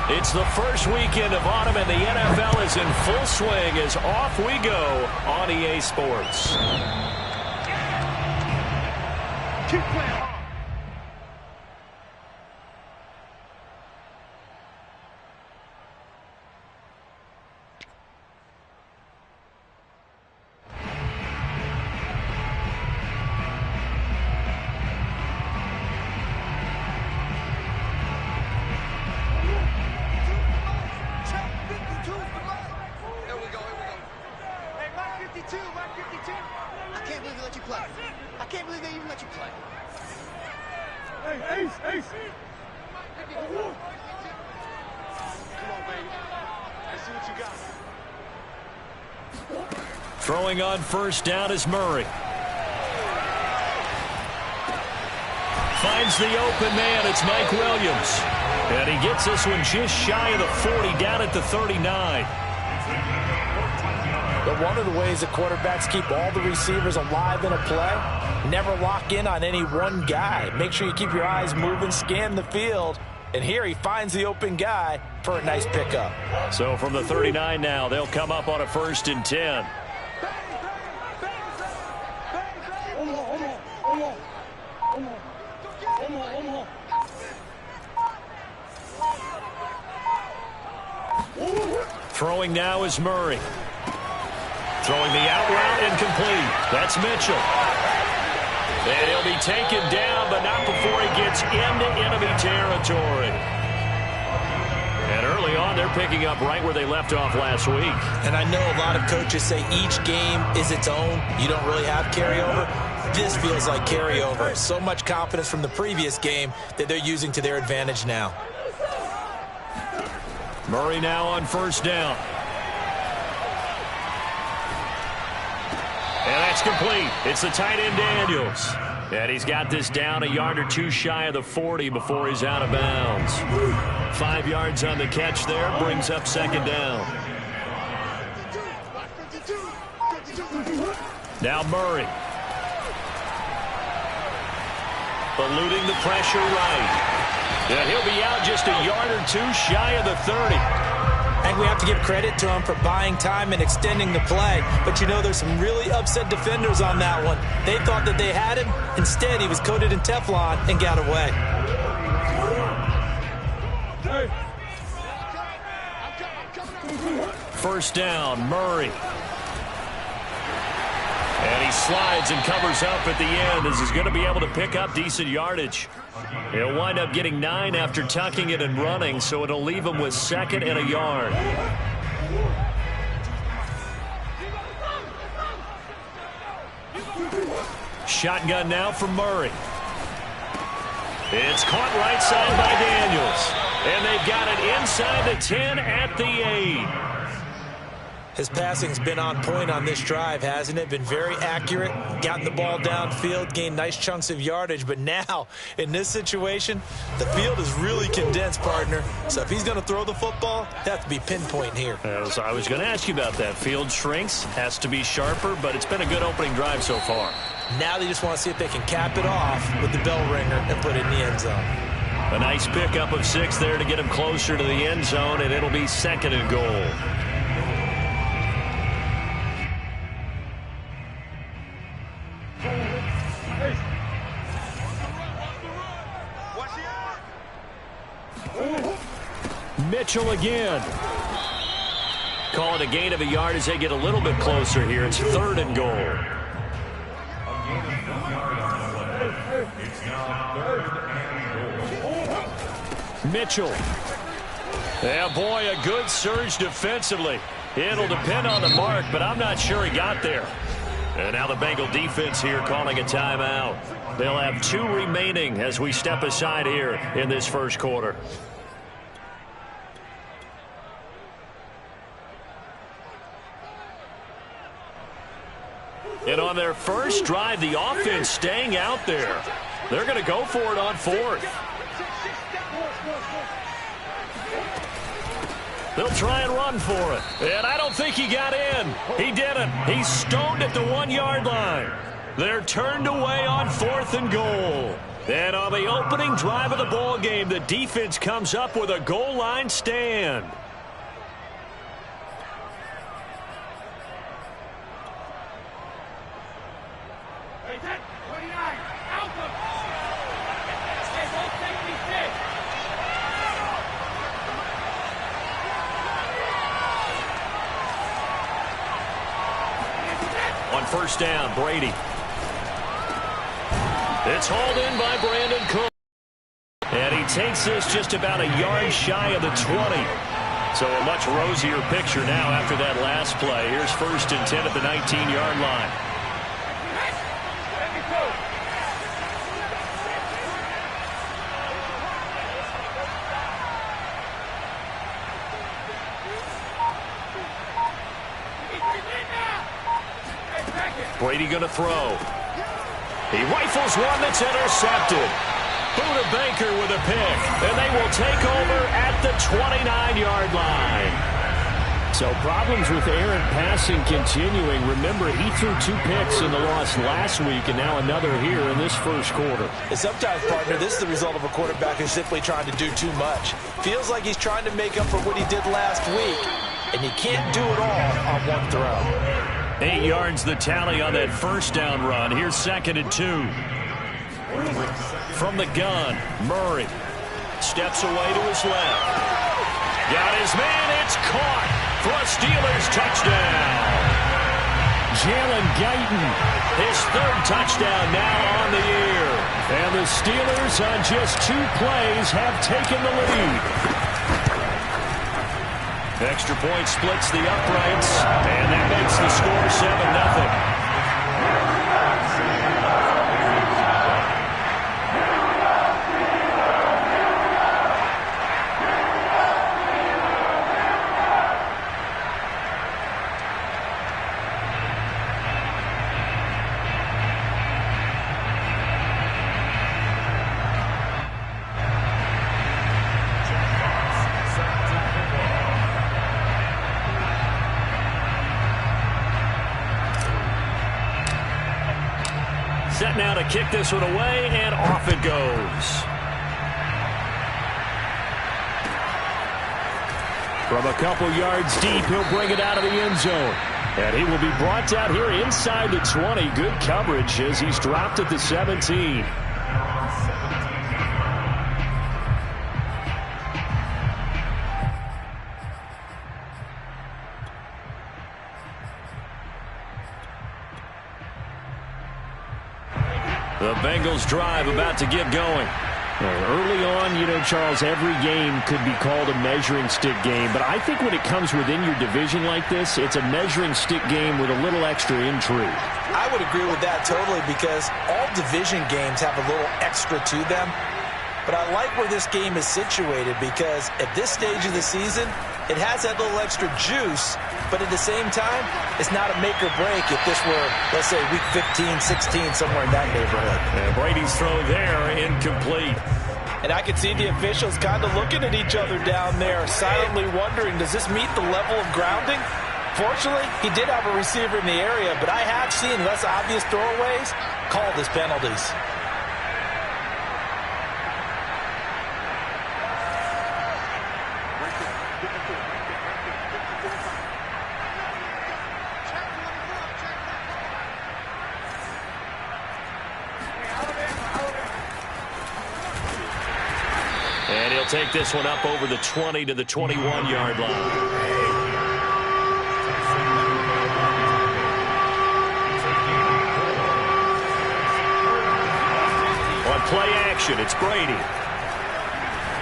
It's the first weekend of autumn, and the NFL is in full swing as off we go on EA Sports. Keep playing hard. Throwing on first down is Murray. Finds the open man. It's Mike Williams. And he gets this one just shy of the 40, down at the 39. But one of the ways the quarterbacks keep all the receivers alive in a play, never lock in on any one guy. Make sure you keep your eyes moving, scan the field. And here he finds the open guy for a nice pickup. So from the 39 now, they'll come up on a 1st and 10. Throwing now is Murray. Throwing the out route incomplete. That's Mitchell. And he'll be taken down, but not before he gets into enemy territory. And early on, they're picking up right where they left off last week. And I know a lot of coaches say each game is its own. You don't really have carryover. This feels like carryover. So much confidence from the previous game that they're using to their advantage now. Murray now on first down. And that's complete. It's the tight end Daniels. And he's got this down a yard or two shy of the 40 before he's out of bounds. 5 yards on the catch there. Brings up second down. Now Murray. Eluding the pressure right. And he'll be out just a yard or two shy of the 30. I think we have to give credit to him for buying time and extending the play. But, you know, there's some really upset defenders on that one. They thought that they had him. Instead, he was coated in Teflon and got away. First down, Murray. And he slides and covers up at the end as he's going to be able to pick up decent yardage. He'll wind up getting 9 after tucking it and running, so it'll leave him with 2nd and a yard. Shotgun now for Murray. It's caught right side by Daniels. And they've got it inside the 10 at the 8. His passing's been on point on this drive, hasn't it? Been very accurate, gotten the ball downfield, gained nice chunks of yardage. But now, in this situation, the field is really condensed, partner. So if he's going to throw the football, that has to be pinpoint here. I was going to ask you about that. Field shrinks, has to be sharper, but it's been a good opening drive so far. Now they just want to see if they can cap it off with the bell ringer and put it in the end zone. A nice pickup of 6 there to get him closer to the end zone, and it'll be 2nd and goal. Mitchell again. Call it a gain of a yard as they get a little bit closer here. It's 3rd and goal. Mitchell. Yeah, boy, a good surge defensively. It'll depend on the mark, but I'm not sure he got there. And now the Bengal defense here calling a timeout. They'll have 2 remaining as we step aside here in this first quarter. And on their first drive, the offense staying out there. They're going to go for it on 4th. They'll try and run for it. And I don't think he got in. He didn't. He's stoned at the 1-yard line. They're turned away on 4th and goal. Then on the opening drive of the ball game, the defense comes up with a goal line stand. On first down, Brady. It's hauled in by Brandon Cook. And he takes this just about a yard shy of the 20. So a much rosier picture now after that last play. Here's first and 10 at the 19-yard line. Brady going to throw. He rifles one that's intercepted. Buda Baker with a pick, and they will take over at the 29-yard line. So problems with errant passing continuing. Remember, he threw 2 picks in the loss last week, and now another here in this first quarter. And sometimes, partner, this is the result of a quarterback who's simply trying to do too much. Feels like he's trying to make up for what he did last week, and he can't do it all on one throw. 8 yards the tally on that first down run. Here's second and 2. From the gun, Murray steps away to his left. Got his man, it's caught for a Steelers touchdown. Jalen Guyton, his 3rd touchdown now on the year. And the Steelers on just 2 plays have taken the lead. Extra point splits the uprights, and that makes the score 7-0. Set now to kick this one away, and off it goes. From a couple yards deep, he'll bring it out of the end zone. And he will be brought down here inside the 20. Good coverage as he's dropped at the 17. The Bengals drive about to get going. Early on, you know, Charles, every game could be called a measuring stick game. But I think when it comes within your division like this, it's a measuring stick game with a little extra intrigue. I would agree with that totally because all division games have a little extra to them. But I like where this game is situated because at this stage of the season, it has that little extra juice. But at the same time, it's not a make or break if this were, let's say, week 15, 16, somewhere in that neighborhood. And Brady's throw there, incomplete. And I can see the officials kind of looking at each other down there, silently wondering, does this meet the level of grounding? Fortunately, he did have a receiver in the area, but I have seen less obvious throwaways called as penalties. And he'll take this one up over the 20 to the 21-yard line. On play action, it's Brady.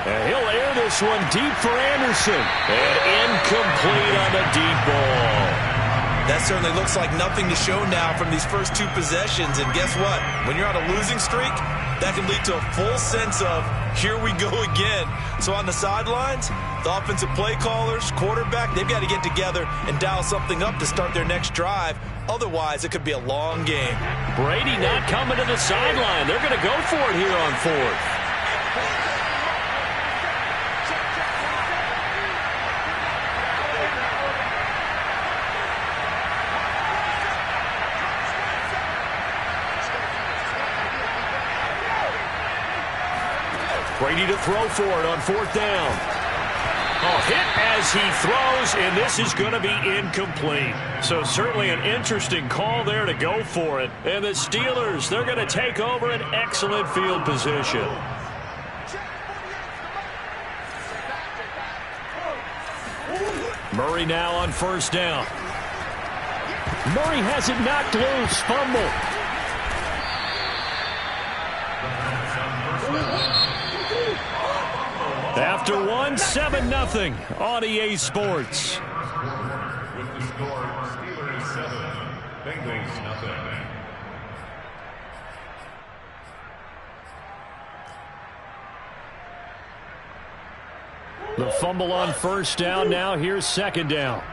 And he'll air this one deep for Anderson. And incomplete on the deep ball. That certainly looks like nothing to show now from these first 2 possessions. And guess what? When you're on a losing streak, that can lead to a full sense of, here we go again. So on the sidelines, the offensive play callers, quarterback, they've got to get together and dial something up to start their next drive. Otherwise, it could be a long game. Brady not coming to the sideline. They're going to go for it here on 4th. Brady to throw for it on 4th down. Oh, hit as he throws, and this is going to be incomplete. So certainly an interesting call there to go for it. And the Steelers, they're going to take over an excellent field position. Murray now on 1st down. Murray has it knocked loose. Fumble. After one, 7-0 on EA Sports. With the score, Steelers 7, Bengals nothing. The fumble on 1st down. Now here's 2nd down.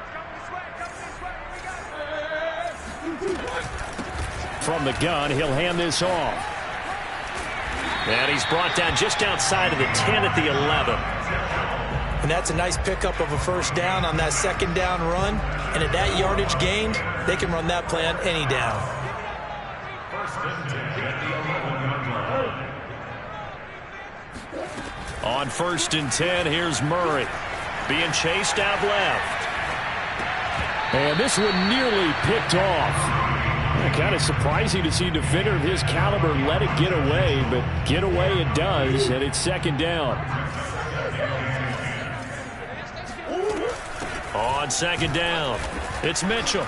From the gun, he'll hand this off. And he's brought down just outside of the 10 at the 11. And that's a nice pickup of a 1st down on that 2nd down run. And at that yardage gained, they can run that play on any down. On 1st and 10, here's Murray. Being chased out left. And this one nearly picked off. Kind of surprising to see a defender of his caliber let it get away, but get away it does, and it's 2nd down. On 2nd down, it's Mitchell.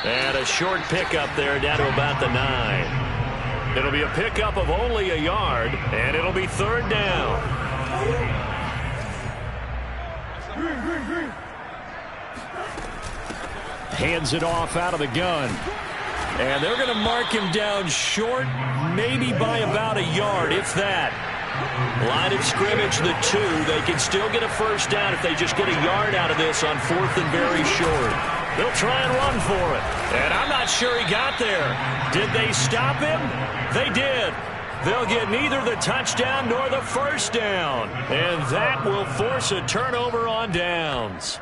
And a short pickup there down to about the 9. It'll be a pickup of only a yard, and it'll be 3rd down. Hands it off out of the gun. And they're going to mark him down short, maybe by about a yard, if that. Line of scrimmage, the 2. They can still get a 1st down if they just get a yard out of this on 4th and very short. They'll try and run for it. And I'm not sure he got there. Did they stop him? They did. They'll get neither the touchdown nor the 1st down. And that will force a turnover on downs.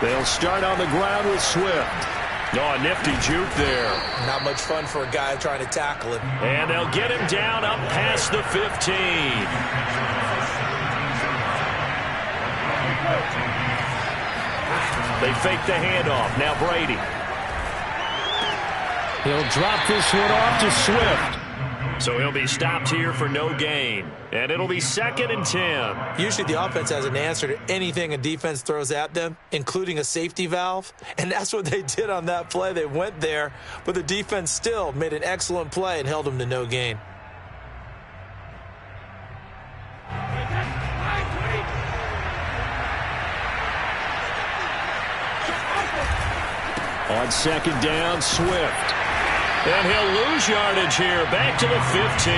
They'll start on the ground with Swift. Oh, a nifty juke there. Not much fun for a guy trying to tackle him. And they'll get him down up past the 15. They fake the handoff. Now Brady. He'll drop this one off to Swift. So he'll be stopped here for no gain. And it'll be 2nd and 10. Usually the offense has an answer to anything a defense throws at them, including a safety valve. And that's what they did on that play. They went there, but the defense still made an excellent play and held them to no gain. On 2nd down, Swift. And he'll lose yardage here, back to the 15.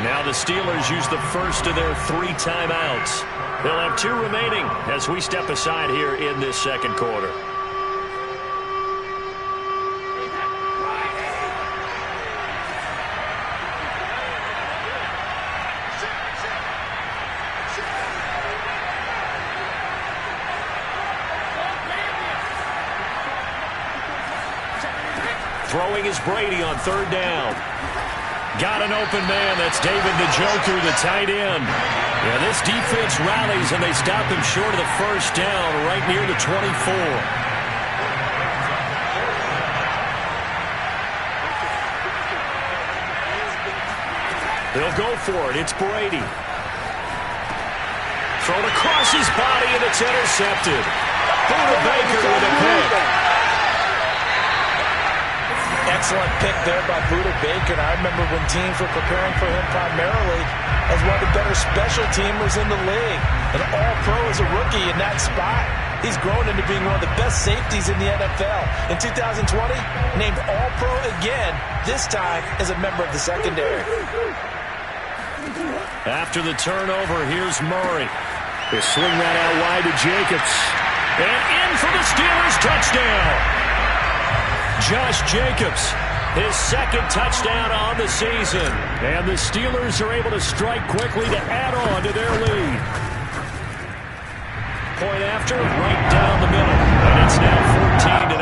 Now the Steelers use the first of their 3 timeouts. They'll have 2 remaining as we step aside here in this 2nd quarter. Throwing is Brady on 3rd down. Got an open man. That's David the Joker, the tight end. Yeah, this defense rallies, and they stop him short of the 1st down right near the 24. They'll go for it. It's Brady. Thrown across his body, and it's intercepted. Buda Baker with a pick. Excellent pick there by Buda Baker. I remember when teams were preparing for him primarily as one of the better special teamers in the league. An all-pro as a rookie in that spot. He's grown into being one of the best safeties in the NFL. In 2020, named all-pro again, this time as a member of the secondary. After the turnover, here's Murray. They swing that out wide to Jacobs. And in for the Steelers touchdown. Josh Jacobs, his 2nd touchdown on the season. And the Steelers are able to strike quickly to add on to their lead. Point after, right down the middle. And it's now 14-0.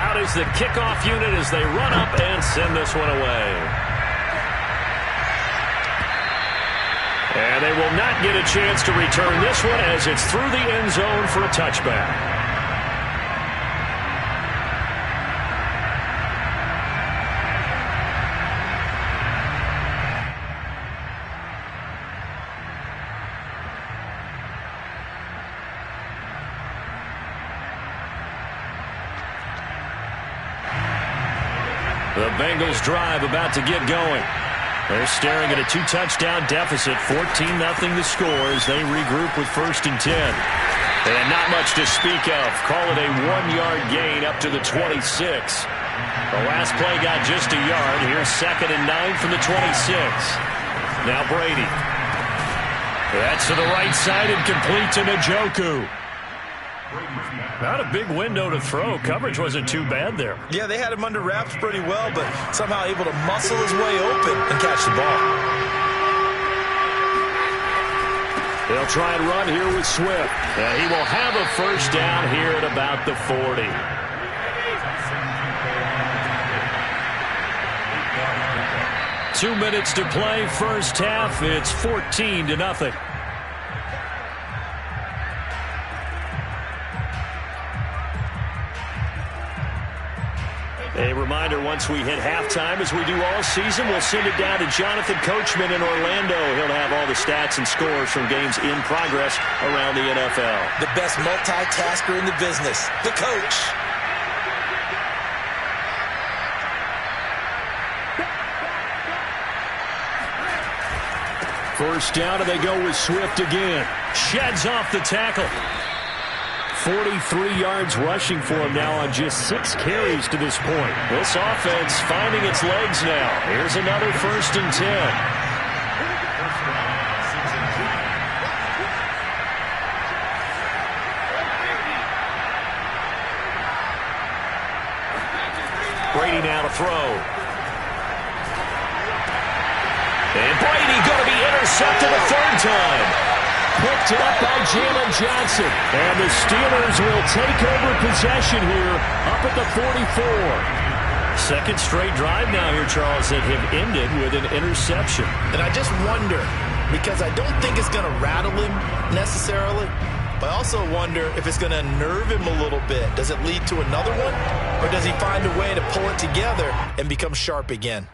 Out is the kickoff unit as they run up and send this one away. And they will not get a chance to return this one as it's through the end zone for a touchback. The Bengals drive about to get going. They're staring at a 2-touchdown deficit, 14-0 the score as they regroup with 1st and 10. They had not much to speak of. Call it a 1-yard gain up to the 26. The last play got just a yard. Here's 2nd and 9 from the 26. Now Brady. That's to the right side and complete to Njoku. Not a big window to throw. Coverage wasn't too bad there. Yeah, they had him under wraps pretty well, but somehow able to muscle his way open and catch the ball. They'll try and run here with Swift. He will have a first down here at about the 40. Two minutes to play, first half. It's 14-0. A reminder, once we hit halftime, as we do all season, we'll send it down to Jonathan Coachman in Orlando. He'll have all the stats and scores from games in progress around the NFL. The best multitasker in the business, the coach. First down, and they go with Swift again. Sheds off the tackle. 43 yards rushing for him now on just 6 carries to this point. This offense finding its legs now. Here's another 1st and 10. Brady now to throw. And Brady going to be intercepted a 3rd time. Picked up by Jalen Johnson. And the Steelers will take over possession here up at the 44. Second straight drive now here, Charles, that have ended with an interception. And I just wonder, because I don't think it's going to rattle him necessarily, but I also wonder if it's going to unnerve him a little bit. Does it lead to another one? Or does he find a way to pull it together and become sharp again?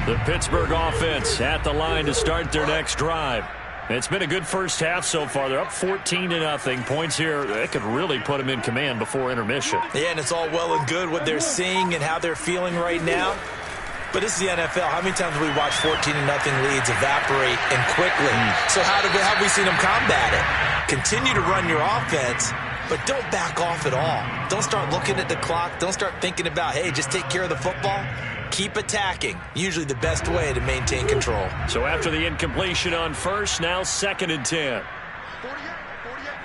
The Pittsburgh offense at the line to start their next drive. It's been a good first half so far. They're up 14-0. Points here, they could really put them in command before intermission. Yeah, and it's all well and good what they're seeing and how they're feeling right now. But this is the NFL. How many times have we watched 14-0 leads evaporate and quickly? So how have we seen them combat it? Continue to run your offense, but don't back off at all. Don't start looking at the clock. Don't start thinking about, hey, just take care of the football. Keep attacking. Usually the best way to maintain control. So after the incompletion on first, now 2nd and 10. 48,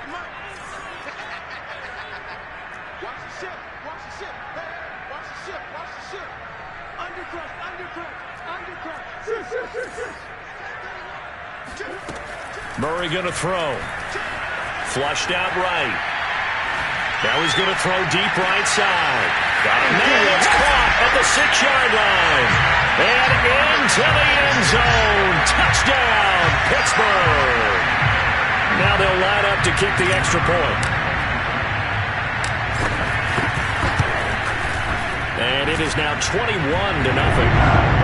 come on. Watch the ship. Hey, watch the ship. Undercrush. Murray going to throw. Flushed out right. Now he's going to throw deep right side. Got him there. It's caught at the 6-yard line. And into the end zone. Touchdown, Pittsburgh. Now they'll line up to kick the extra point. And it is now 21-0.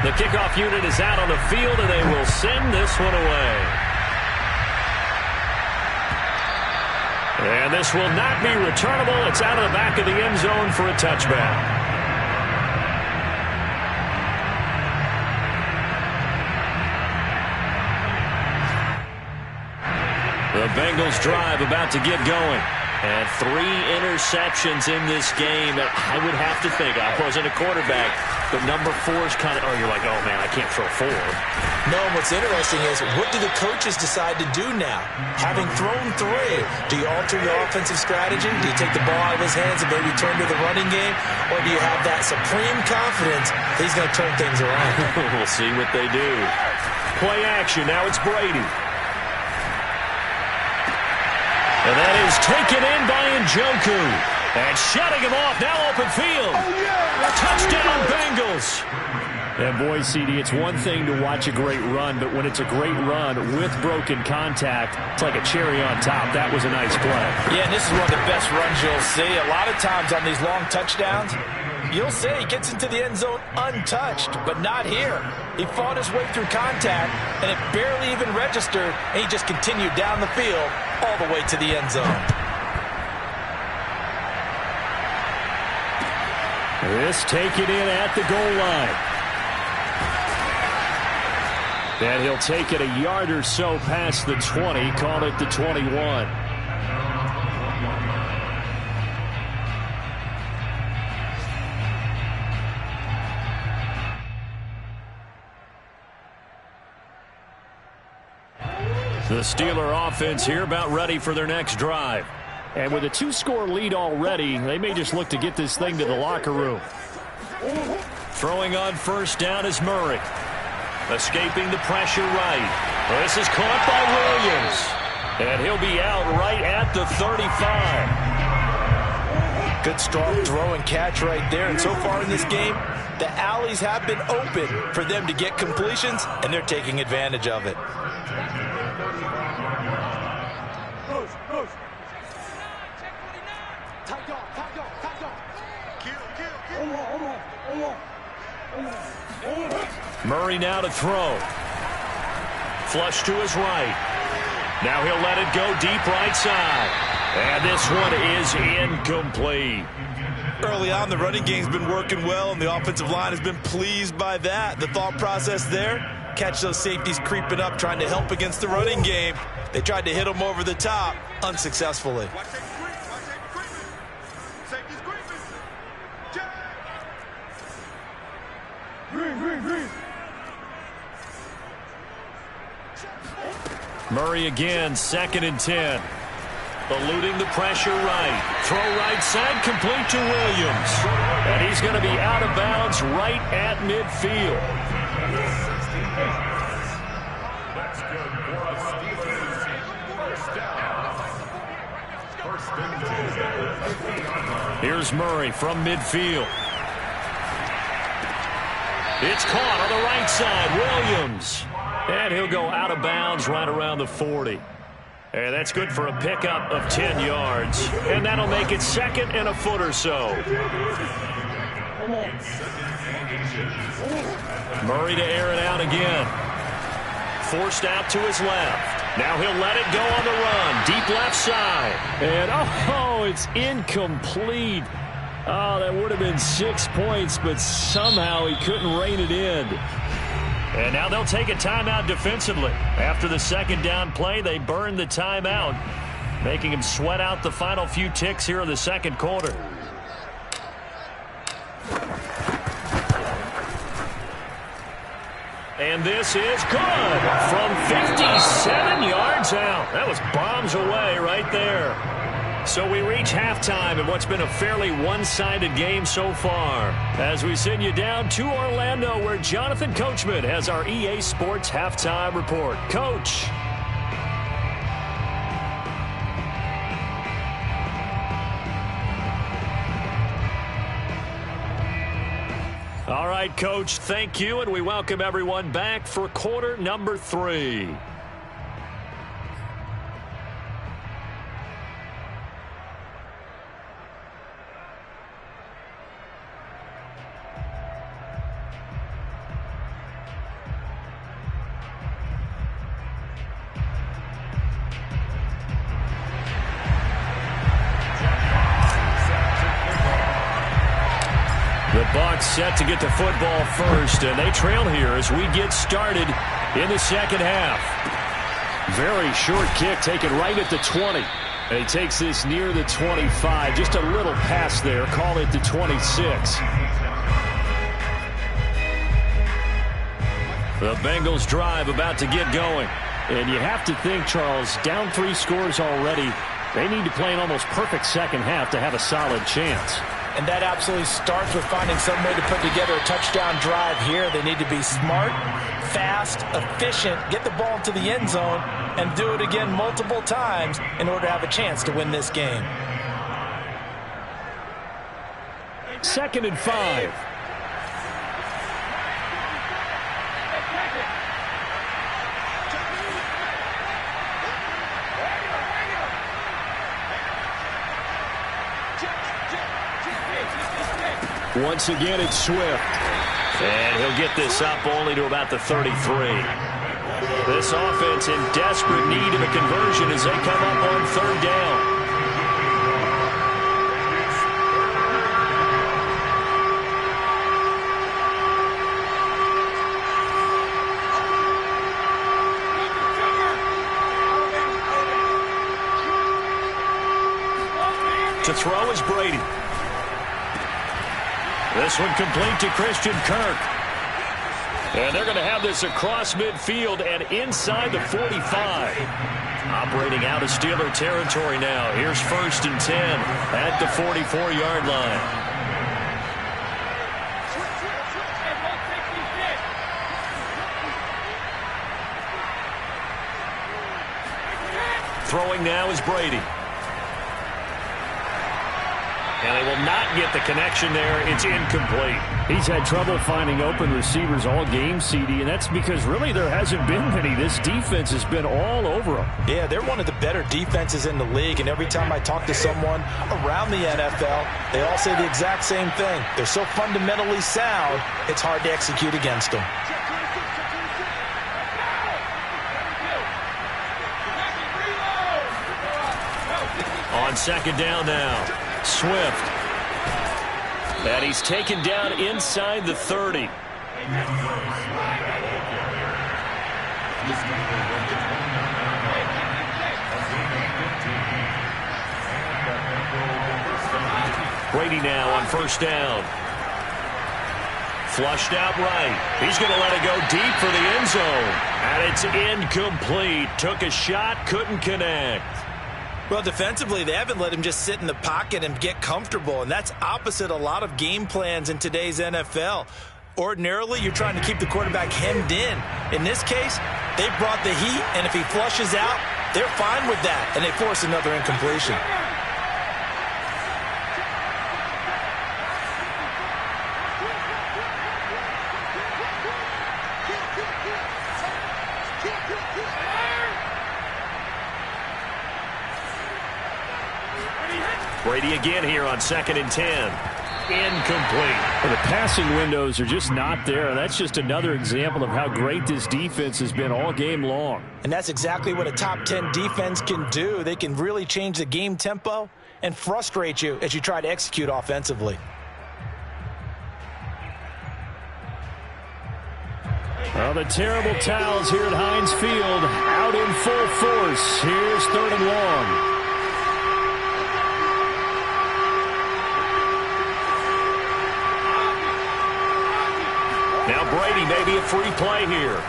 The kickoff unit is out on the field, and they will send this one away. And this will not be returnable. It's out of the back of the end zone for a touchback. The Bengals drive about to get going. And 3 interceptions in this game. I would have to think, I wasn't a quarterback, but number 4 is kind of, oh, you're like, oh, man, I can't throw 4. No, and what's interesting is, what do the coaches decide to do now? Having thrown 3, do you alter your offensive strategy? Do you take the ball out of his hands and maybe turn to the running game? Or do you have that supreme confidence that he's going to turn things around? We'll see what they do. Play action. Now it's Brady. And that is taken in by Njoku. And shutting him off. Now open field. Touchdown, Bengals. And boy, CD, it's one thing to watch a great run, but when it's a great run with broken contact, it's like a cherry on top. That was a nice play. Yeah, and this is one of the best runs you'll see. A lot of times on these long touchdowns, you'll see he gets into the end zone untouched, but not here. He fought his way through contact, and it barely even registered, and he just continued down the field all the way to the end zone. This taken in at the goal line. And he'll take it a yard or so past the 20, call it the 21. The Steeler offense here about ready for their next drive. And with a 2-score lead already, they may just look to get this thing to the locker room. Throwing on first down is Murray. Escaping the pressure right. This is caught by Williams. And he'll be out right at the 35. Good strong throw and catch right there. And so far in this game, the alleys have been open for them to get completions, and they're taking advantage of it. Murray now to throw. Flush to his right. Now he'll let it go deep right side. And this one is incomplete. Early on, the running game's been working well, and the offensive line has been pleased by that. The thought process there, catch those safeties creeping up, trying to help against the running game. They tried to hit them over the top, unsuccessfully. Murray again, 2nd and 10. Eluding the pressure right. Throw right side, complete to Williams. And he's going to be out of bounds right at midfield. That's good for a Steelers. Here's Murray from midfield. It's caught on the right side. Williams. And he'll go out of bounds right around the 40. And that's good for a pickup of 10 yards. And that'll make it 2nd and a foot or so. Murray to air it out again. Forced out to his left. Now he'll let it go on the run. Deep left side. And, oh, it's incomplete. Oh, that would have been 6 points, but somehow he couldn't rein it in. And now they'll take a timeout defensively. After the 2nd down play, they burn the timeout, making him sweat out the final few ticks here in the 2nd quarter. And this is good from 57 yards out. That was bombs away right there. So we reach halftime in what's been a fairly one-sided game so far. As we send you down to Orlando, where Jonathan Coachman has our EA Sports Halftime Report. Coach. All right, Coach, thank you, and we welcome everyone back for quarter number 3. The Bucs set to get the football first, and they trail here as we get started in the 2nd half. Very short kick taken right at the 20. And he takes this near the 25. Just a little pass there. Call it the 26. The Bengals drive about to get going. And you have to think, Charles, down 3 scores already. They need to play an almost perfect second half to have a solid chance. And that absolutely starts with finding some way to put together a touchdown drive here. They need to be smart, fast, efficient, get the ball to the end zone, and do it again multiple times in order to have a chance to win this game. 2nd and 5. Once again, it's Swift. And he'll get this up only to about the 33. This offense in desperate need of a conversion as they come up on 3rd down. To throw is Brady. This one complete to Christian Kirk. And they're going to have this across midfield and inside the 45. Operating out of Steeler territory now. Here's 1st and 10 at the 44-yard line. Throwing now is Brady. And they will not get the connection there. It's incomplete. He's had trouble finding open receivers all game, CD, and that's because really there hasn't been many. This defense has been all over them. Yeah, they're one of the better defenses in the league, and every time I talk to someone around the NFL, they all say the exact same thing. They're so fundamentally sound, it's hard to execute against them. On 2nd down now. Swift. And he's taken down inside the 30. Brady now on 1st down. Flushed out right. He's going to let it go deep for the end zone. And it's incomplete. Took a shot, couldn't connect. Well, defensively, they haven't let him just sit in the pocket and get comfortable, and that's opposite a lot of game plans in today's NFL. Ordinarily, you're trying to keep the quarterback hemmed in. In this case, they brought the heat, and if he flushes out, they're fine with that, and they force another incompletion. Brady again here on 2nd and 10. Incomplete. Well, the passing windows are just not there. That's just another example of how great this defense has been all game long. And that's exactly what a top 10 defense can do. They can really change the game tempo and frustrate you as you try to execute offensively. Well, the terrible towels here at Heinz Field out in full force. Here's 3rd and long. Now Brady, maybe a free play here.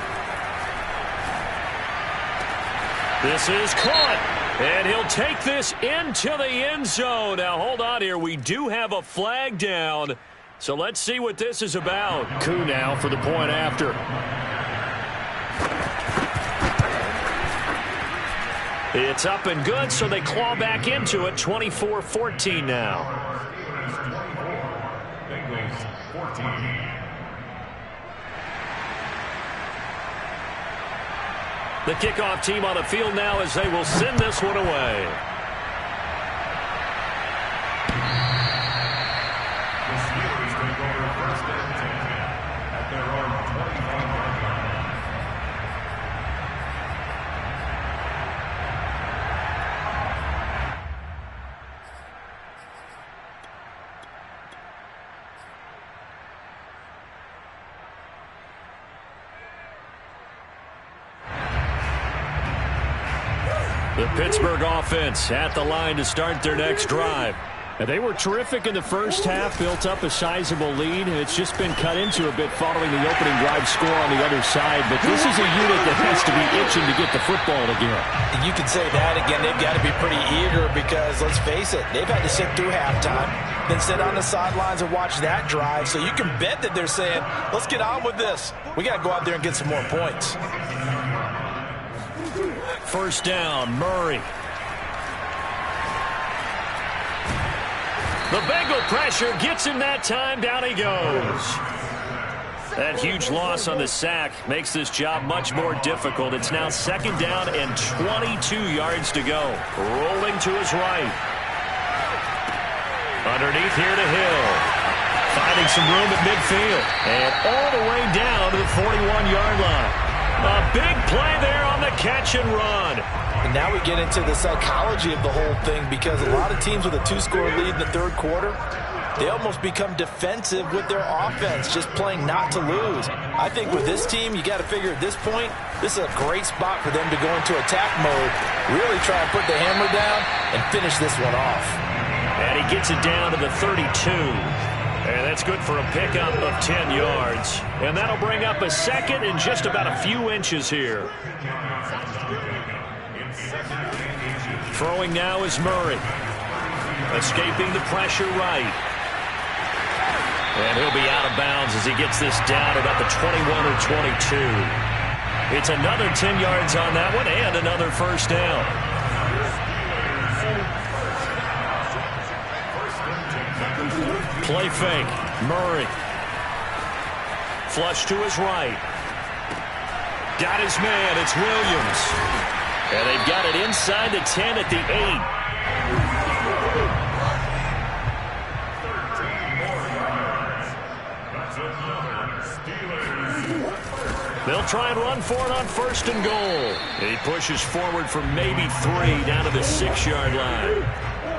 This is caught, and he'll take this into the end zone. Now, hold on here. We do have a flag down, so let's see what this is about. Coup now for the point after. It's up and good, so they claw back into it. 24-14 now. Bengals 14. The kickoff team on the field now as they will send this one away. The Steelers take over 1st and 10 at their own 25-yard line. The Pittsburgh offense at the line to start their next drive. They were terrific in the first half, built up a sizable lead, and it's just been cut into a bit following the opening drive score on the other side. But this is a unit that has to be itching to get the football again. You can say that again. They've got to be pretty eager because, let's face it, they've had to sit through halftime, then sit on the sidelines and watch that drive. So you can bet that they're saying, let's get on with this. We got to go out there and get some more points. First down, Murray. The Bengal pressure gets him that time. Down he goes. That huge loss on the sack makes this job much more difficult. It's now second down and 22 yards to go. Rolling to his right. Underneath here to Hill. Finding some room at midfield. And all the way down to the 41-yard line. A big play there on the catch and run. And now we get into the psychology of the whole thing because a lot of teams with a two-score lead in the third quarter, they almost become defensive with their offense, just playing not to lose. I think with this team, you got to figure at this point, this is a great spot for them to go into attack mode, really try and put the hammer down and finish this one off. And he gets it down to the 32. And that's good for a pickup of 10 yards. And that'll bring up a second and just about a few inches here. Throwing now is Murray. Escaping the pressure right. And he'll be out of bounds as he gets this down about the 21 or 22. It's another 10 yards on that one and another first down. Play fake. Murray. Flush to his right. Got his man. It's Williams. And they've got it inside the 10 at the 8. They'll try and run for it on first and goal. He pushes forward for maybe 3 down to the 6-yard line.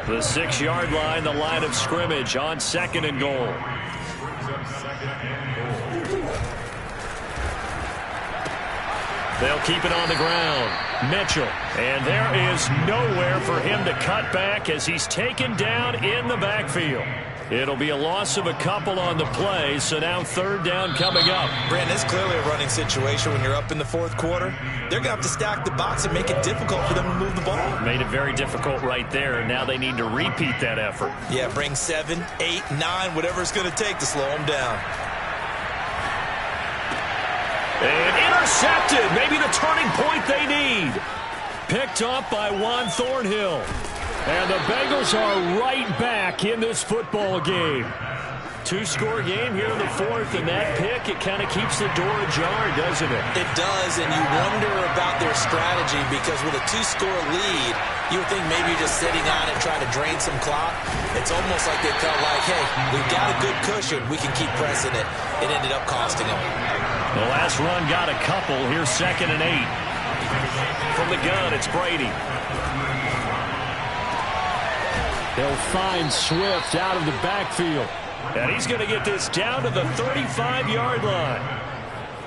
The 6-yard line, the line of scrimmage on second and goal. They'll keep it on the ground. Mitchell. And there is nowhere for him to cut back as he's taken down in the backfield. It'll be a loss of a couple on the play, so now third down coming up. Brandon, it's clearly a running situation when you're up in the fourth quarter. They're going to have to stack the box and make it difficult for them to move the ball. Made it very difficult right there. Now they need to repeat that effort. Yeah, bring 7, 8, 9, whatever it's going to take to slow them down. And intercepted. Maybe the turning point they need. Picked up by Juan Thornhill. And the Bengals are right back in this football game. Two-score game here in the fourth, and that pick, it kind of keeps the door ajar, doesn't it? It does, and you wonder about their strategy because with a two-score lead, you would think maybe you're just sitting on it trying to drain some clock. It's almost like they felt like, hey, we've got a good cushion. We can keep pressing it. It ended up costing them. The last run got a couple. Here's second and 8. From the gun, it's Brady. They'll find Swift out of the backfield. And he's going to get this down to the 35-yard line.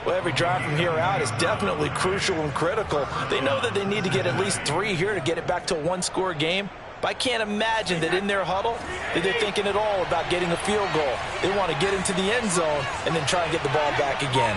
Well, every drive from here out is definitely crucial and critical. They know that they need to get at least 3 here to get it back to a one-score game. But I can't imagine that in their huddle that they're thinking at all about getting a field goal. They want to get into the end zone and then try and get the ball back again.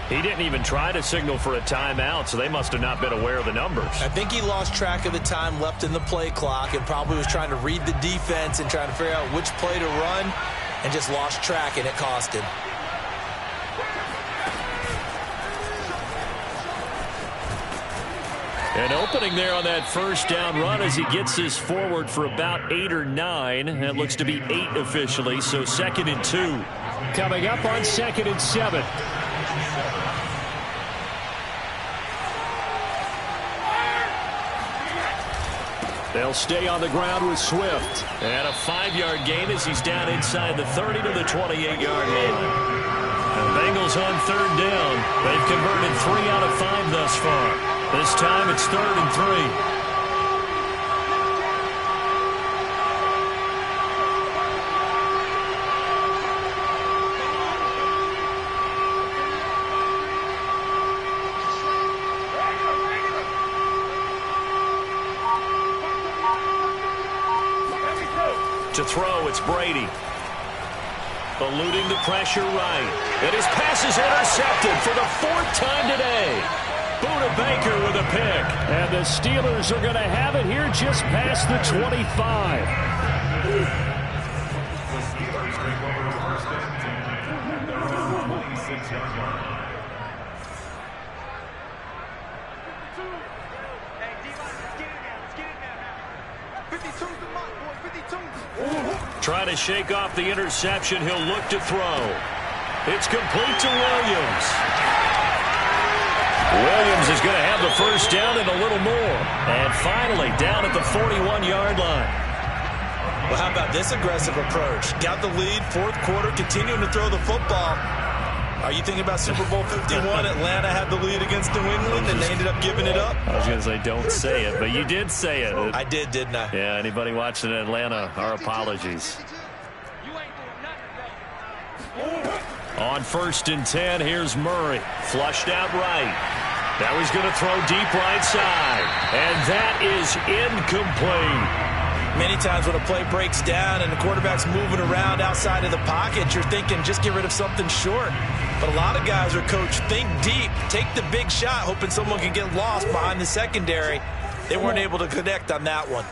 He didn't even try to signal for a timeout, so they must have not been aware of the numbers. I think he lost track of the time left in the play clock and probably was trying to read the defense and trying to figure out which play to run and just lost track, and it cost him. An opening there on that first down run as he gets this forward for about 8 or 9. That looks to be 8 officially, so second and 2. Coming up on second and 7. They'll stay on the ground with Swift. And a 5-yard gain as he's down inside the 30 to the 28-yard line. The Bengals on third down. They've converted 3 out of 5 thus far. This time it's third and 3. To throw, it's Brady. Eluding the pressure right. And his pass is intercepted for the 4th time today. Buda Baker with a pick. And the Steelers are going to have it here just past the 25. The Steelers take over first and 10 at their own 26-yard line. Hey, D-line, let's get it now. Let's get it now. 52's the mark, boys. 52's. Trying to shake off the interception. He'll look to throw. It's complete to Williams. Williams is going to have the first down and a little more. And finally down at the 41-yard line. Well, how about this aggressive approach? Got the lead, 4th quarter, continuing to throw the football. Are you thinking about Super Bowl 51? Atlanta had the lead against New England, and they ended up giving it up? I was going to say don't say it, but you did say it. I did, didn't I? Yeah, anybody watching Atlanta, our apologies. On 1st and 10, here's Murray. Flushed out right. Now he's going to throw deep right side. And that is incomplete. Many times when a play breaks down and the quarterback's moving around outside of the pocket, you're thinking just get rid of something short. But a lot of guys are coached, think deep, take the big shot, hoping someone can get lost behind the secondary. They weren't able to connect on that one.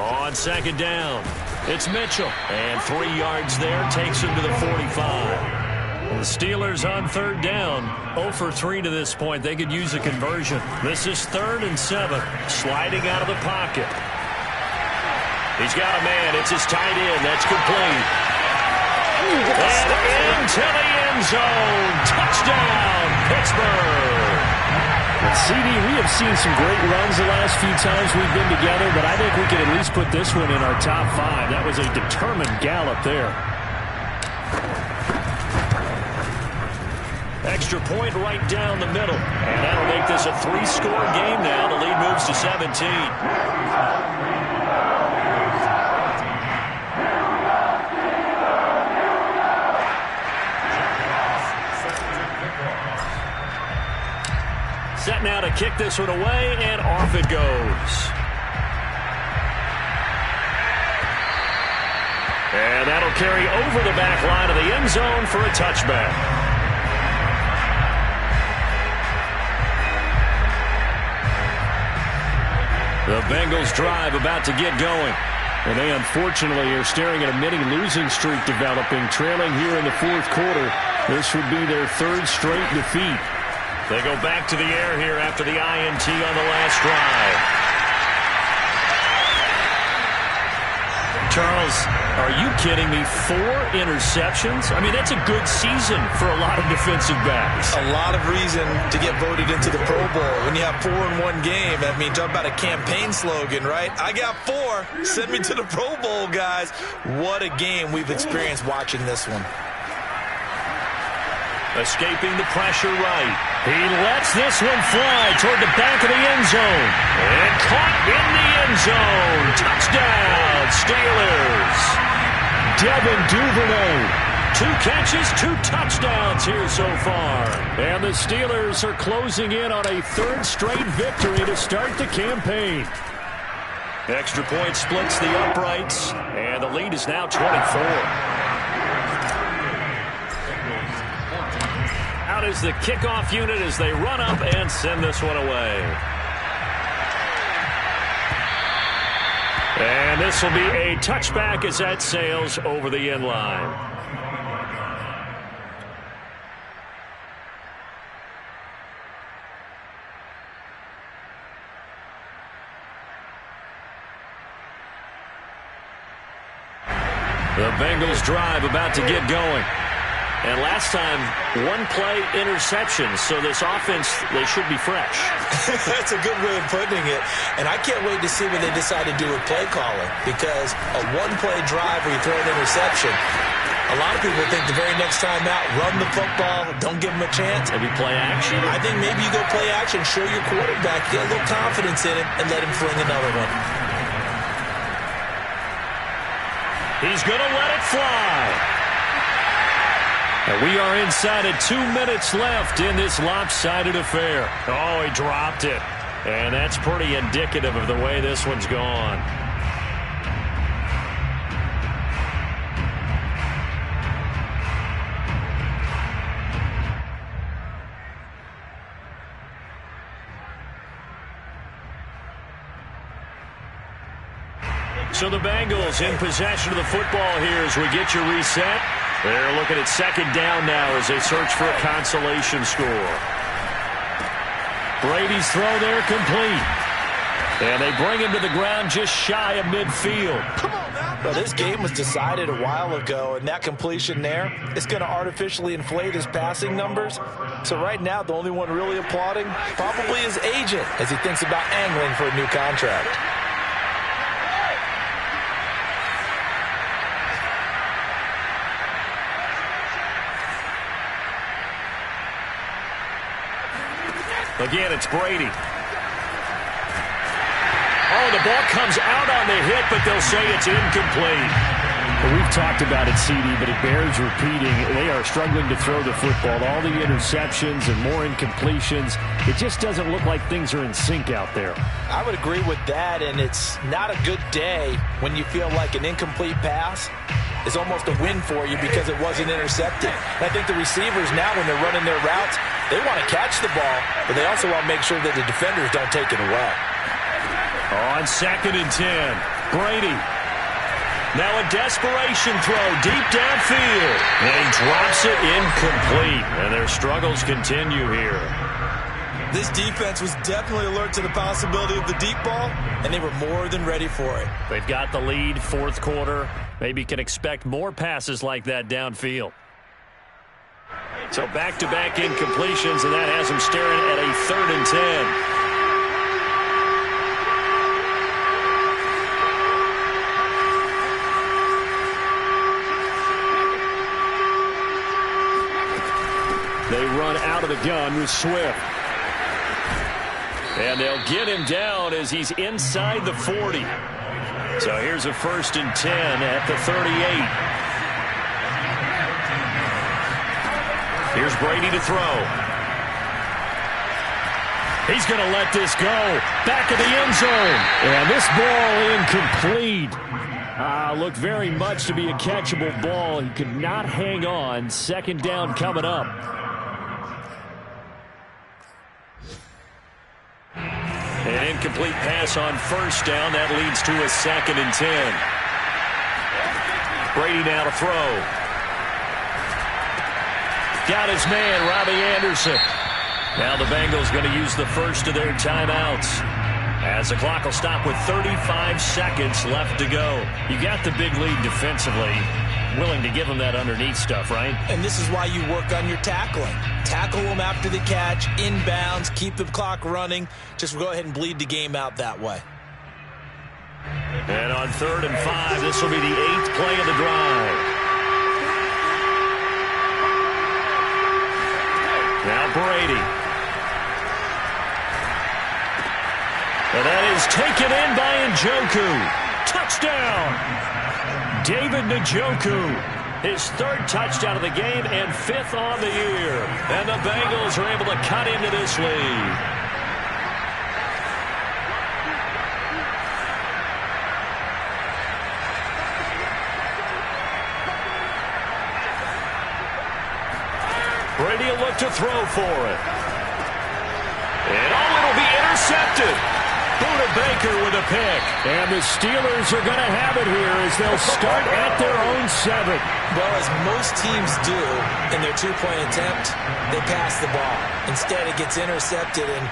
On 2nd down, it's Mitchell. And 3 yards there, takes him to the 45. The Steelers on 3rd down, 0 for 3 to this point. They could use a conversion. This is 3rd and 7, sliding out of the pocket. He's got a man. It's his tight end. That's complete. And into the end zone. Touchdown, Pittsburgh. CD, we have seen some great runs the last few times we've been together, but I think we can at least put this one in our top 5. That was a determined gallop there. Extra point right down the middle. And that'll make this a 3-score game now. The lead moves to 17. Set now to kick this one away, and off it goes. And that'll carry over the back line of the end zone for a touchback. The Bengals drive about to get going. And they unfortunately are staring at a mini losing streak developing, trailing here in the 4th quarter. This would be their 3rd straight defeat. They go back to the air here after the INT on the last drive. Charles, are you kidding me? 4 interceptions? I mean, that's a good season for a lot of defensive backs. A lot of reason to get voted into the Pro Bowl. When you have 4 in one game, I mean, talk about a campaign slogan, right? I got 4. Send me to the Pro Bowl, guys. What a game we've experienced watching this one. Escaping the pressure right. He lets this one fly toward the back of the end zone. And caught in the end zone. Touchdown, Steelers. Devin Duvernay. 2 catches, 2 touchdowns here so far. And the Steelers are closing in on a 3rd straight victory to start the campaign. Extra point splits the uprights. And the lead is now 24. Out is the kickoff unit as they run up and send this one away. And this will be a touchback as that sails over the end line. The Bengals drive about to get going. And last time, 1-play interception, so this offense, they should be fresh. That's a good way of putting it. And I can't wait to see what they decide to do with play calling, because a 1-play drive where you throw an interception, a lot of people think the very next time out, run the football, don't give them a chance. Maybe play action. I think maybe you go play action, show your quarterback, get a little confidence in it, and let him fling another one. He's going to let it fly. And we are inside of 2 minutes left in this lopsided affair. Oh, he dropped it. And that's pretty indicative of the way this one's gone. So the Bengals in possession of the football here as we get you reset. They're looking at second down now as they search for a consolation score. Brady's throw there complete. And they bring him to the ground just shy of midfield. Well, this game was decided a while ago, and that completion there is going to artificially inflate his passing numbers. So right now, the only one really applauding probably his agent as he thinks about angling for a new contract. Again, it's Brady. Oh, the ball comes out on the hit, but they'll say it's incomplete. Well, we've talked about it, CD, but it bears repeating. They are struggling to throw the football. All the interceptions and more incompletions. It just doesn't look like things are in sync out there. I would agree with that, and it's not a good day when you feel like an incomplete pass is almost a win for you because it wasn't intercepted. And I think the receivers now, when they're running their routes, they want to catch the ball, but they also want to make sure that the defenders don't take it away. On 2nd and 10, Brady. Now a desperation throw deep downfield. And he drops it incomplete. And their struggles continue here. This defense was definitely alert to the possibility of the deep ball, and they were more than ready for it. They've got the lead, fourth quarter. Maybe can expect more passes like that downfield. So back-to-back incompletions, and that has them staring at a 3rd and 10. They run out of the gun with Swift. And they'll get him down as he's inside the 40. So here's a 1st and 10 at the 38. Here's Brady to throw. He's going to let this go. Back of the end zone. And this ball incomplete. Looked very much to be a catchable ball. He could not hang on. 2nd down coming up. An incomplete pass on 1st down. That leads to a 2nd and 10. Brady now to throw. Got his man, Robbie Anderson. Now the Bengals going to use the first of their timeouts, as the clock will stop with 35 seconds left to go. You got the big lead defensively. Willing to give them that underneath stuff, right? And this is why you work on your tackling. Tackle them after the catch, inbounds, keep the clock running. Just go ahead and bleed the game out that way. And on 3rd and 5, this will be the 8th play of the drive. Now Brady. And that is taken in by Njoku. Touchdown! David Njoku, his 3rd touchdown of the game and 5th on the year. And the Bengals are able to cut into this lead. Brady will look to throw for it. And it'll be intercepted. Buda Baker with a pick. And the Steelers are going to have it here as they'll start at their own 7. Well, as most teams do in their 2-point attempt, they pass the ball. Instead, it gets intercepted. And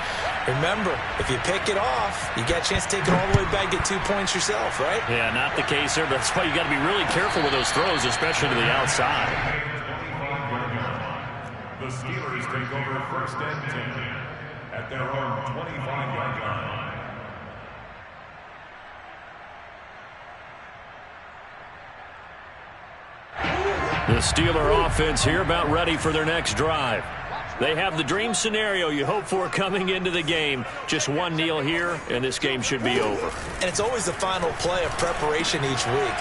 remember, if you pick it off, you got a chance to take it all the way back, get 2 points yourself, right? Yeah, not the case there. That's why you got to be really careful with those throws, especially to the outside. The Steelers take over 1st and 10 at their own 25-yard line. The Steeler offense here about ready for their next drive. They have the dream scenario you hope for coming into the game. Just one kneel here, and this game should be over. And it's always the final play of preparation each week.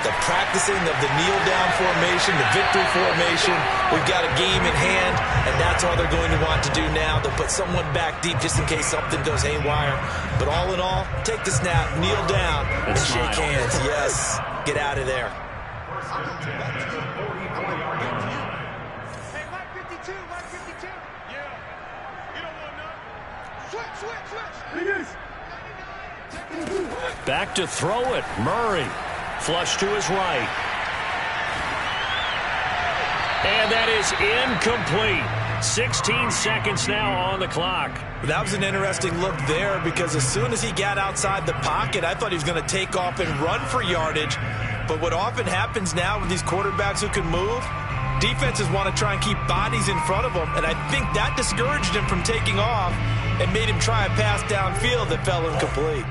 The practicing of the kneel-down formation, the victory formation. We've got a game in hand, and that's all they're going to want to do now. They'll put someone back deep just in case something goes haywire. But all in all, take the snap, kneel down, and shake hands. Yes, get out of there. Hey, Mike 52, Mike 52. Yeah. You don't want none. Switch. 99. Take Back to throw it. Murray. Flush to his right. And that is incomplete. 16 seconds now on the clock. That was an interesting look there because as soon as he got outside the pocket, I thought he was going to take off and run for yardage. But what often happens now with these quarterbacks who can move, defenses want to try and keep bodies in front of them. And I think that discouraged him from taking off and made him try a pass downfield that fell incomplete.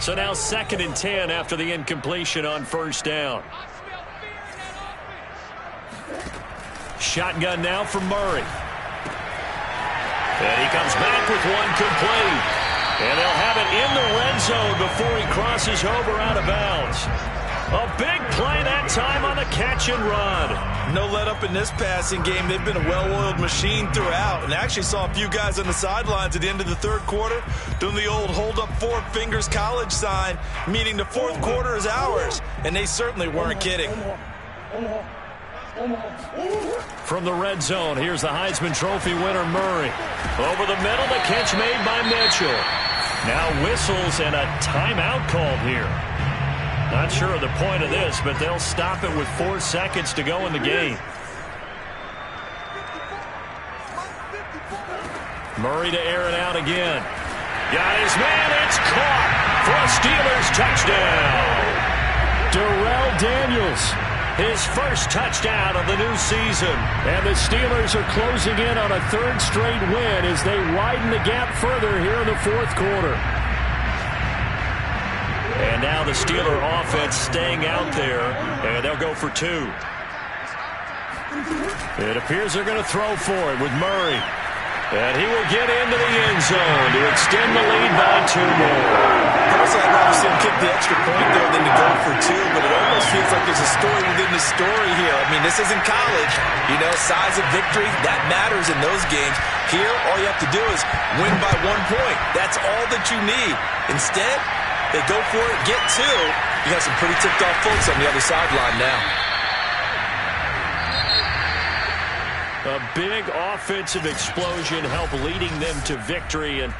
So now 2nd and 10 after the incompletion on first down. Shotgun now for Murray. And he comes back with one complete. And they'll have it in the red zone before he crosses over out of bounds. A big play that time on the catch and run. No let up in this passing game. They've been a well-oiled machine throughout. And I actually saw a few guys on the sidelines at the end of the third quarter doing the old hold up 4 fingers college sign, meaning the fourth quarter is ours. And they certainly weren't kidding. From the red zone, here's the Heisman Trophy winner, Murray. Over the middle, the catch made by Mitchell. Now whistles and a timeout called here. Not sure of the point of this, but they'll stop it with 4 seconds to go in the game. Murray to air it out again. Got his man, it's caught for a Steelers touchdown. Darrell Daniels. His first touchdown of the new season. And the Steelers are closing in on a 3rd straight win as they widen the gap further here in the 4th quarter. And now the Steeler offense staying out there, and they'll go for 2. It appears they're going to throw for it with Murray. And he will get into the end zone to extend the lead by 2 more. Personally, I'd rather see him kick the extra point there than to go for 2, but it almost feels like there's a story within the story here. I mean, this isn't college. You know, size of victory, that matters in those games. Here, all you have to do is win by 1 point. That's all that you need. Instead, they go for it, get 2. You got some pretty ticked-off folks on the other sideline now. A big offensive explosion helped leading them to victory, and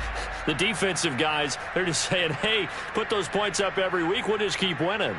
the defensive guys, they're just saying, hey, put those points up every week, we'll just keep winning.